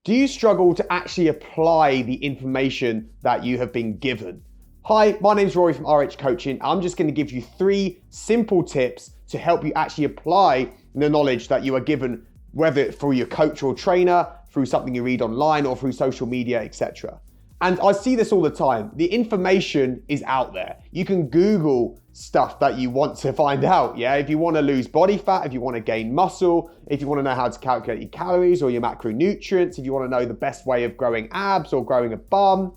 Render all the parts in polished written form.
Do you struggle to actually apply the information that you have been given? Hi, my name's Rory from RH Coaching. I'm just going to give you 3 simple tips to help you actually apply the knowledge that you are given, whether through your coach or trainer, through something you read online, or through social media, etc. And I see this all the time. The information is out there. You can Google stuff that you want to find out, yeah? If you want to lose body fat, if you want to gain muscle, if you want to know how to calculate your calories or your macronutrients, if you want to know the best way of growing abs or growing a bum,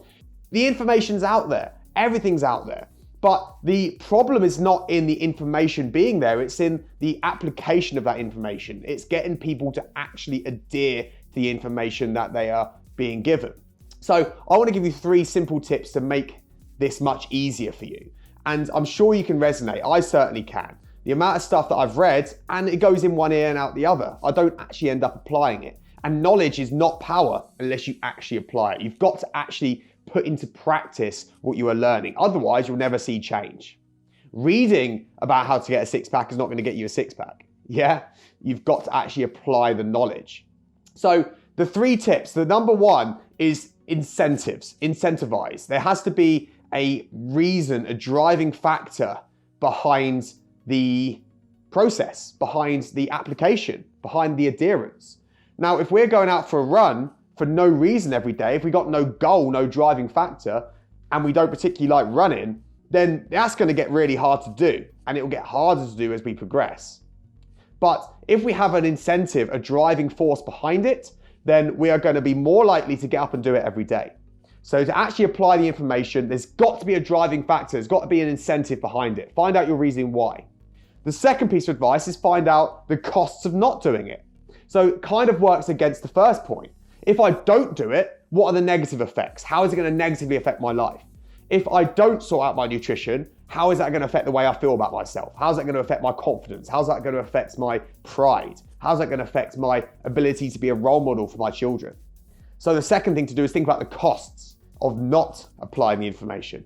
the information's out there. Everything's out there. But the problem is not in the information being there, it's in the application of that information. It's getting people to actually adhere to the information that they are being given. So I want to give you 3 simple tips to make this much easier for you. And I'm sure you can resonate. I certainly can. The amount of stuff that I've read, and it goes in one ear and out the other. I don't actually end up applying it. And knowledge is not power unless you actually apply it. You've got to actually put into practice what you are learning. Otherwise, you'll never see change. Reading about how to get a 6-pack is not going to get you a 6-pack. Yeah? You've got to actually apply the knowledge. So the 3 tips, the number 1 is incentives, incentivize. There has to be a reason, a driving factor behind the process, behind the application, behind the adherence. Now, if we're going out for a run for no reason every day, if we got no goal, no driving factor, and we don't particularly like running, then that's going to get really hard to do, and it will get harder to do as we progress. But if we have an incentive, a driving force behind it, then we are going to be more likely to get up and do it every day. So to actually apply the information, there's got to be a driving factor. There's got to be an incentive behind it. Find out your reasoning why. The second piece of advice is find out the costs of not doing it. So it kind of works against the first point. If I don't do it, what are the negative effects? How is it going to negatively affect my life? If I don't sort out my nutrition, how is that going to affect the way I feel about myself? How's that going to affect my confidence? How's that going to affect my pride? How's that going to affect my ability to be a role model for my children? So the second thing to do is think about the costs of not applying the information.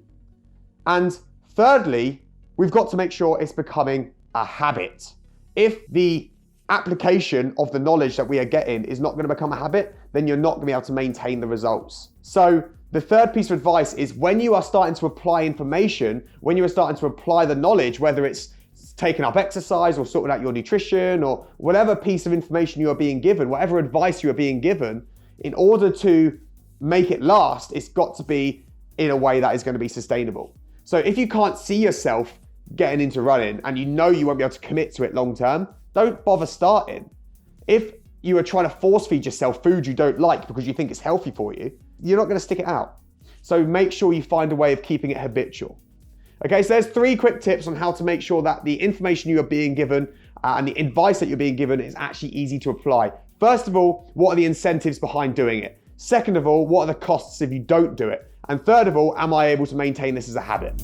And thirdly, we've got to make sure it's becoming a habit. If the application of the knowledge that we are getting is not going to become a habit, then you're not going to be able to maintain the results. So the third piece of advice is when you are starting to apply information, when you are starting to apply the knowledge, whether it's taking up exercise or sorting out your nutrition or whatever piece of information you are being given, whatever advice you are being given, in order to make it last, it's got to be in a way that is going to be sustainable. So if you can't see yourself getting into running and you know you won't be able to commit to it long term, don't bother starting. If you are trying to force feed yourself food you don't like because you think it's healthy for you, you're not going to stick it out. So make sure you find a way of keeping it habitual. Okay, so there's 3 quick tips on how to make sure that the information you are being given and the advice that you're being given is actually easy to apply. First of all, what are the incentives behind doing it? Second of all, what are the costs if you don't do it? And third of all, am I able to maintain this as a habit?